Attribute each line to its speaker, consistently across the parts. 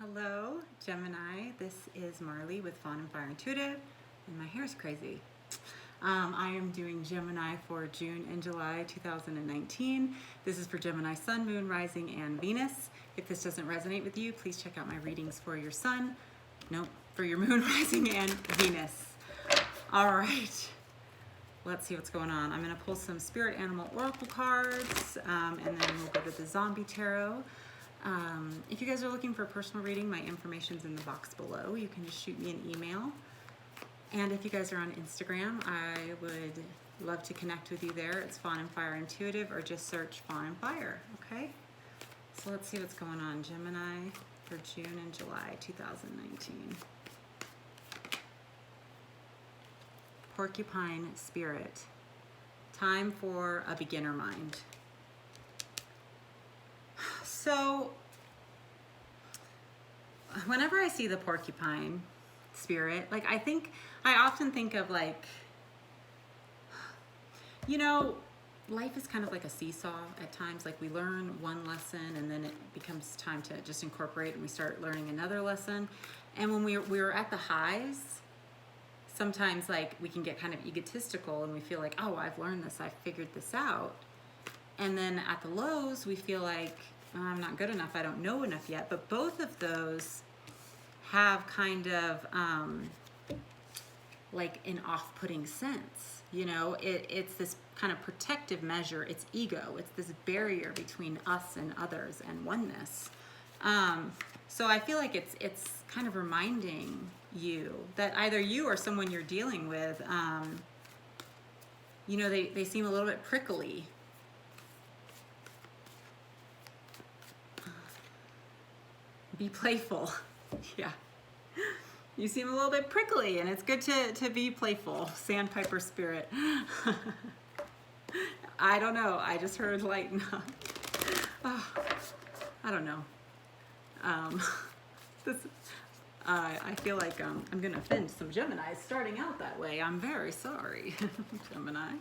Speaker 1: Hello, Gemini. This is Marley with Fawn and Fire Intuitive, and my hair is crazy. I am doing Gemini for June and July 2019. This is for Gemini Sun, Moon, Rising, and Venus. If this doesn't resonate with you, please check out my readings for your Sun. No, for your Moon, Rising, and Venus. All right. Let's see what's going on. I'm going to pull some Spirit Animal Oracle cards, and then we'll go to the Zombie Tarot. If you guys are looking for a personal reading, my information's in the box below. You can just shoot me an email. And if you guys are on Instagram, I would love to connect with you there. It's Fawn and Fire Intuitive, or just search Fawn and Fire, okay? So let's see what's going on. Gemini for June and July 2019. Porcupine Spirit. Time for a beginner mind. So, whenever I see the porcupine spirit, I often think of life is kind of like a seesaw at times. Like we learn one lesson and then it becomes time to just incorporate and we start learning another lesson. And when we're at the highs, sometimes we can get kind of egotistical and we feel like, oh, I've learned this, I've figured this out. And then at the lows, we feel like, oh, I'm not good enough, I don't know enough yet. But both of those have kind of an off-putting sense. It's this kind of protective measure. It's ego. It's this barrier between us and others and oneness. So I feel like it's kind of reminding you that either you or someone you're dealing with, they seem a little bit prickly. Be playful. Yeah. You seem a little bit prickly, and it's good to be playful. Sandpiper spirit. I don't know. I just heard lighten up. Oh, I don't know. I feel like I'm going to offend some Geminis starting out that way. I'm very sorry, Gemini.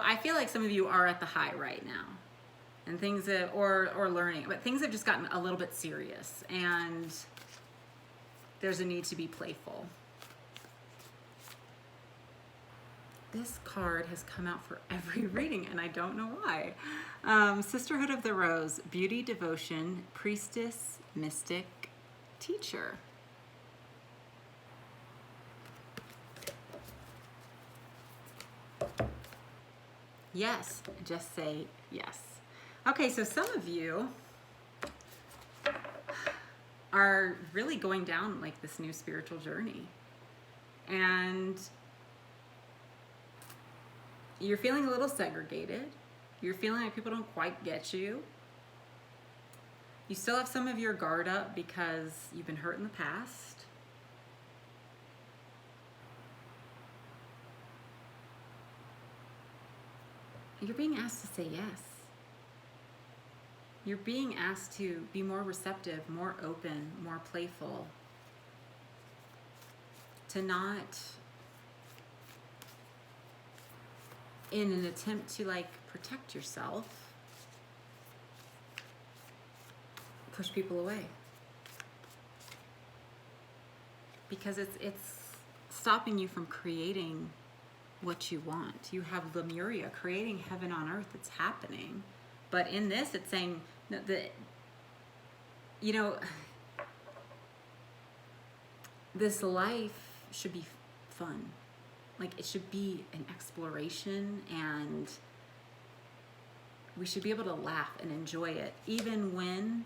Speaker 1: I feel like some of you are at the high right now, and or learning, but things have just gotten a little bit serious, and there's a need to be playful. This card has come out for every reading, and I don't know why. Sisterhood of the Rose, Beauty, Devotion, Priestess, Mystic, Teacher. Yes, just say yes. Okay, so some of you are really going down this new spiritual journey, and you're feeling a little segregated. You're feeling like people don't quite get you. You still have some of your guard up because you've been hurt in the past. You're being asked to say yes. You're being asked to be more receptive, more open, more playful. To not, in an attempt to protect yourself, push people away. Because it's stopping you from creating what you want. You have Lemuria, creating heaven on earth. It's happening. But in this, it's saying that, this life should be fun. It should be an exploration, and we should be able to laugh and enjoy it, even when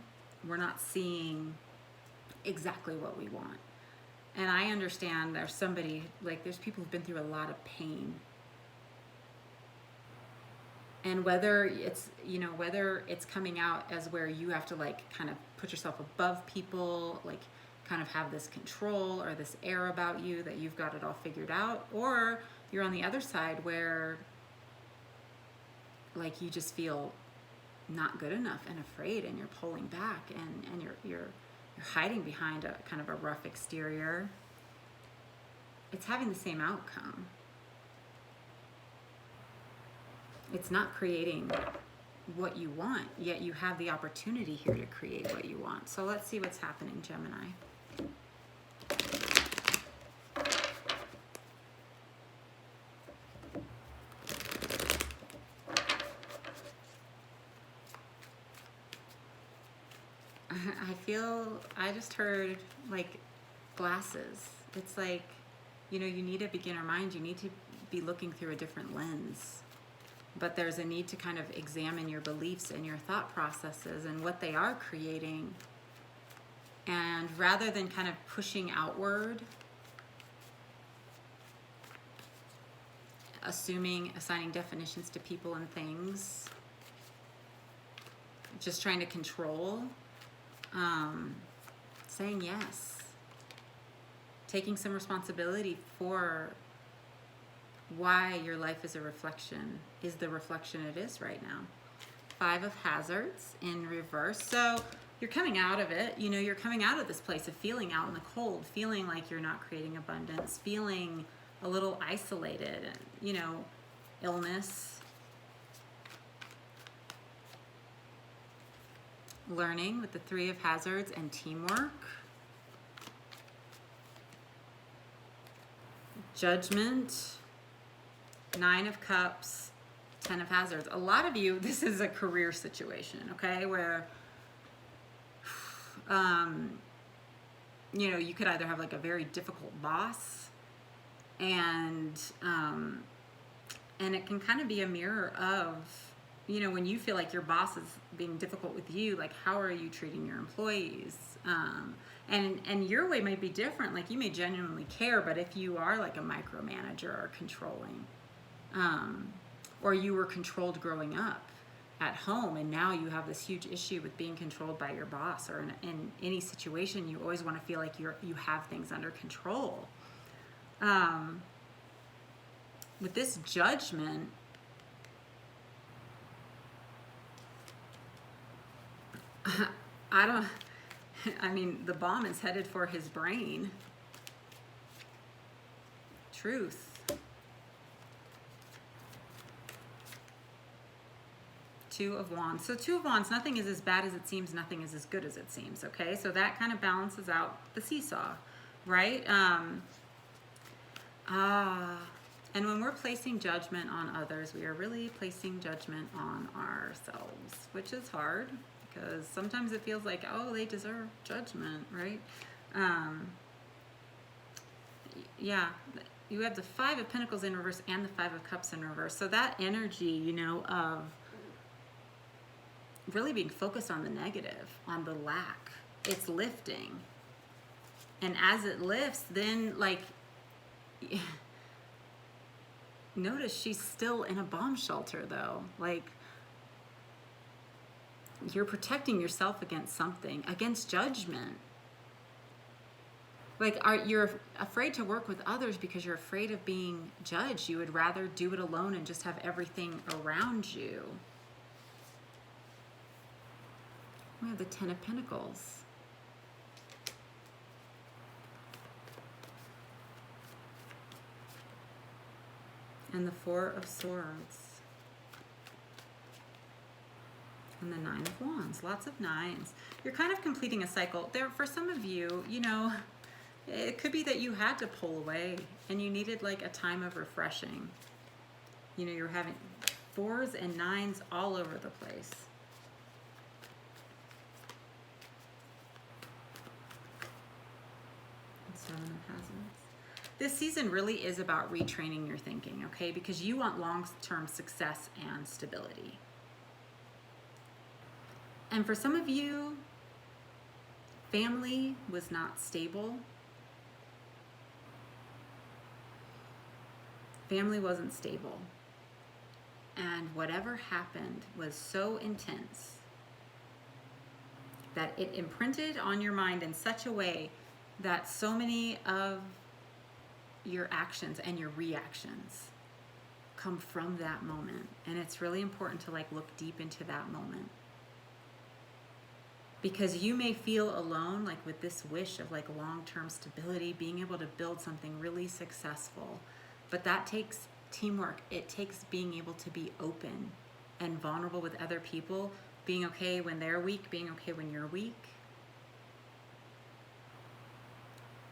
Speaker 1: we're not seeing exactly what we want. And I understand there's people who've been through a lot of pain. And whether it's coming out as where you have to kind of put yourself above people, kind of have this control or this air about you that you've got it all figured out, or you're on the other side where you just feel not good enough and afraid, and you're pulling back, and you're hiding behind a kind of a rough exterior. It's having the same outcome. It's not creating what you want, yet you have the opportunity here to create what you want. So let's see what's happening, Gemini. I just heard like glasses. It's like, you know, you need a beginner mind. You need to be looking through a different lens. But there's a need to kind of examine your beliefs and your thought processes and what they are creating. And rather than kind of pushing outward, assigning definitions to people and things, just trying to control, saying yes, taking some responsibility for why your life is the reflection it is right now. 5 of Hazards in reverse. So you're coming out of it, you know, you're coming out of this place of feeling out in the cold, feeling like you're not creating abundance, feeling a little isolated, you know, illness. Learning with the 3 of Hazards and teamwork. Judgment. 9 of Cups, 10 of Hazards. A lot of you, this is a career situation, okay, where, you know, you could either have like a very difficult boss, and it can kind of be a mirror of, you know, when you feel like your boss is being difficult with you, like how are you treating your employees? And your way might be different. Like you may genuinely care, but if you are like a micromanager or controlling, or you were controlled growing up at home, and now you have this huge issue with being controlled by your boss, or in any situation, you always want to feel like you have things under control. With this Judgment, I mean, the bomb is headed for his brain. Truth. Two of Wands. So 2 of Wands, nothing is as bad as it seems, nothing is as good as it seems, okay? So that kind of balances out the seesaw, right? And when we're placing judgment on others, we are really placing judgment on ourselves, which is hard because sometimes it feels like, oh, they deserve judgment, right? Yeah, you have the 5 of Pentacles in reverse and the 5 of Cups in reverse. So that energy, you know, of really being focused on the negative, on the lack, it's lifting. And as it lifts, then like, notice she's still in a bomb shelter though. Like, you're protecting yourself against something, against judgment. Like, you're afraid to work with others because you're afraid of being judged. You would rather do it alone and just have everything around you. We have the 10 of Pentacles. And the 4 of Swords. And the 9 of Wands. Lots of 9s. You're kind of completing a cycle. There, for some of you, you know, it could be that you had to pull away and you needed like a time of refreshing. You know, you're having 4s and 9s all over the place. And 7 of Hazards. This season really is about retraining your thinking, okay? Because you want long-term success and stability. And for some of you, family was not stable. Family wasn't stable. And whatever happened was so intense that it imprinted on your mind in such a way that so many of your actions and your reactions come from that moment. And it's really important to like look deep into that moment. Because you may feel alone, like with this wish of like long-term stability, being able to build something really successful. But that takes teamwork. It takes being able to be open and vulnerable with other people, being okay when they're weak, being okay when you're weak.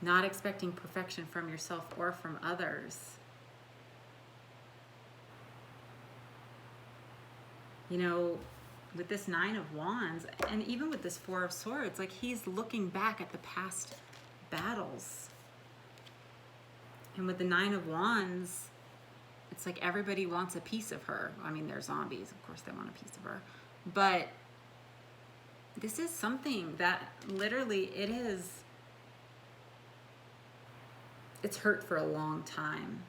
Speaker 1: Not expecting perfection from yourself or from others. You know, with this Nine of Wands, and even with this Four of Swords, like he's looking back at the past battles. And with the Nine of Wands, it's like everybody wants a piece of her. I mean, they're zombies, of course they want a piece of her. But this is something that literally it's hurt for a long time.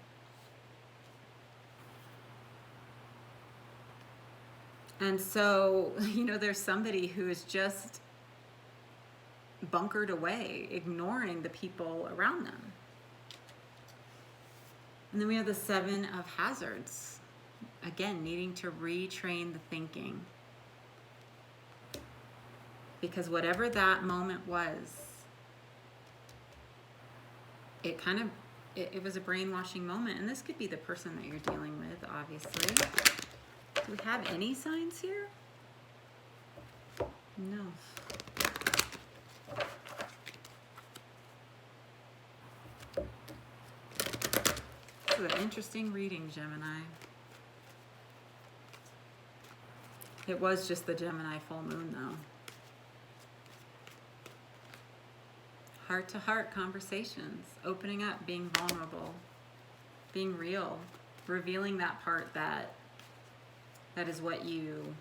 Speaker 1: And so, you know, there's somebody who is just bunkered away, ignoring the people around them. And then we have the Seven of Hazards. Again, needing to retrain the thinking. Because whatever that moment was, it was a brainwashing moment. And this could be the person that you're dealing with, obviously. Do we have any signs here? No. This is an interesting reading, Gemini. It was just the Gemini full moon, though. Heart-to-heart conversations, opening up, being vulnerable, being real, revealing that part that is what you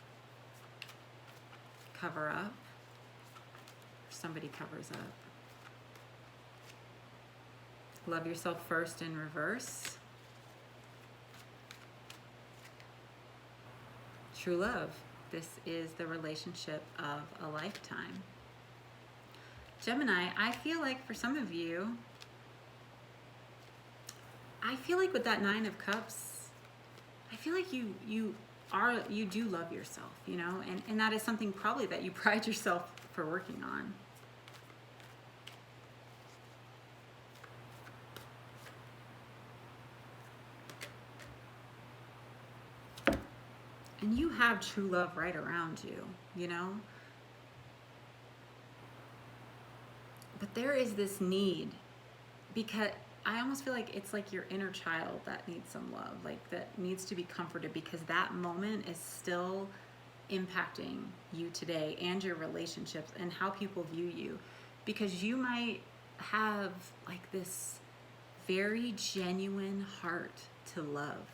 Speaker 1: cover up, or somebody covers up. Love yourself first in reverse. True love. This is the relationship of a lifetime. Gemini, I feel like for some of you, I feel like with that Nine of Cups, I feel like you do love yourself, you know, and that is something probably that you pride yourself for working on. And you have true love right around you, you know? But there is this need, because I almost feel like it's like your inner child that needs some love, like that needs to be comforted, because that moment is still impacting you today and your relationships and how people view you. Because you might have like this very genuine heart to love.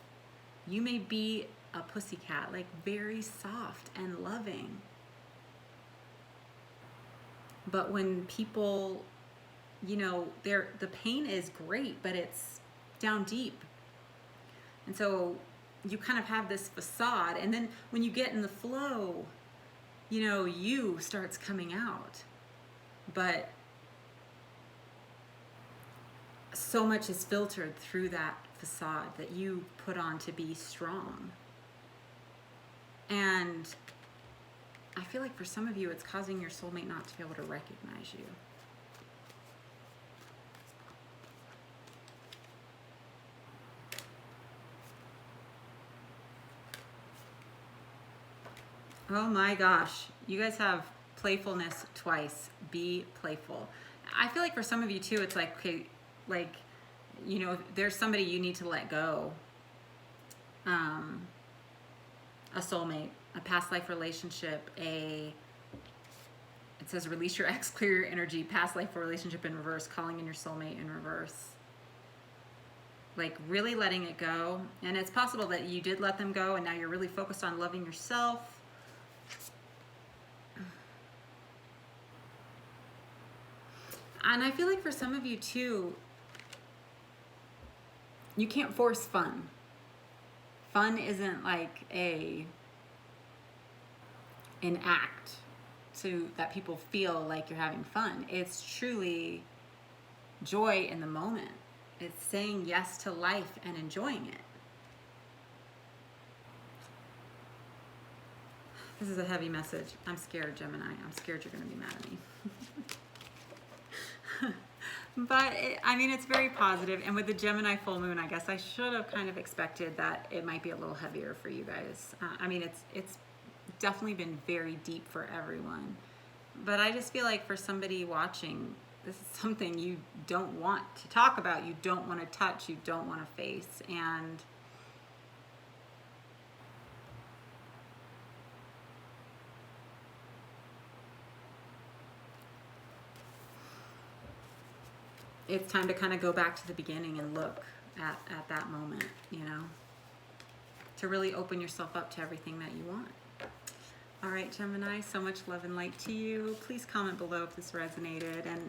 Speaker 1: You may be a pussycat, like very soft and loving. But when people, you know, the pain is great, but it's down deep. And so you kind of have this facade, and then when you get in the flow, you know, you starts coming out. But so much is filtered through that facade that you put on to be strong. And I feel like for some of you, it's causing your soulmate not to be able to recognize you. Oh my gosh, you guys have playfulness twice. Be playful. I feel like for some of you too, it's like, okay, like, you know, there's somebody you need to let go. A soulmate, a past life relationship, it says release your ex, clear your energy, past life relationship in reverse, calling in your soulmate in reverse. Like really letting it go. And it's possible that you did let them go and now you're really focused on loving yourself. And I feel like for some of you too, you can't force fun. Fun isn't like an act to that people feel like you're having fun. It's truly joy in the moment. It's saying yes to life and enjoying it. This is a heavy message. I'm scared, Gemini. I'm scared you're going to be mad at me. But I mean, it's very positive. And with the Gemini full moon, I guess I should have kind of expected that it might be a little heavier for you guys. I mean, it's definitely been very deep for everyone. But I just feel like for somebody watching, this is something you don't want to talk about, you don't want to touch, you don't want to face. And it's time to kind of go back to the beginning and look at that moment, you know, to really open yourself up to everything that you want. All right, Gemini, so much love and light to you. Please comment below if this resonated. And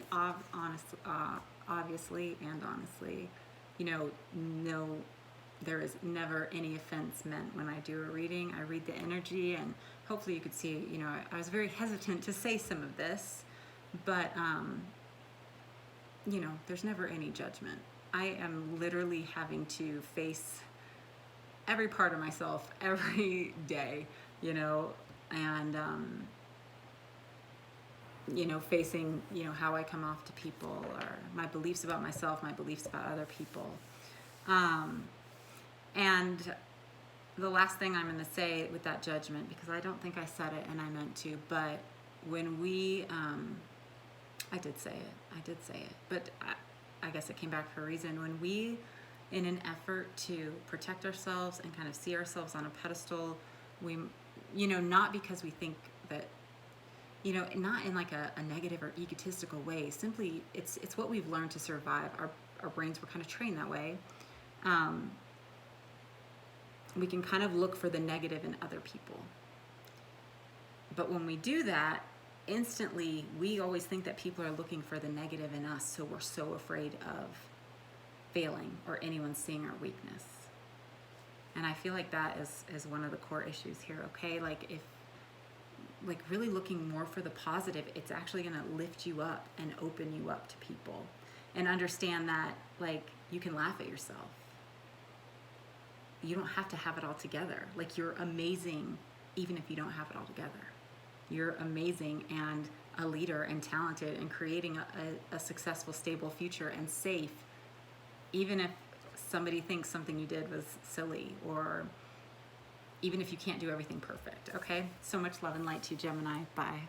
Speaker 1: obviously and honestly, you know, no, there is never any offense meant when I do a reading. I read the energy, and hopefully you could see, you know, I was very hesitant to say some of this, but, you know, there's never any judgment. I am literally having to face every part of myself every day, you know, and you know, facing, you know, how I come off to people, or my beliefs about myself, my beliefs about other people. And the last thing I'm going to say with that judgment, because I don't think I said it and I meant to, but when we I did say it, but I guess it came back for a reason. When we, in an effort to protect ourselves and kind of see ourselves on a pedestal, we, you know, not because we think that, you know, not in like a negative or egotistical way, simply it's what we've learned to survive. Our brains were kind of trained that way. We can kind of look for the negative in other people. But when we do that, instantly we always think that people are looking for the negative in us, so we're so afraid of failing or anyone seeing our weakness. And I feel like that is one of the core issues here, okay? Like, if, like, really looking more for the positive, it's actually going to lift you up and open you up to people, and understand that, like, you can laugh at yourself. You don't have to have it all together. Like, you're amazing even if you don't have it all together. You're amazing and a leader and talented and creating a successful, stable future and safe, even if somebody thinks something you did was silly, or even if you can't do everything perfect, okay? So much love and light to you, Gemini. Bye.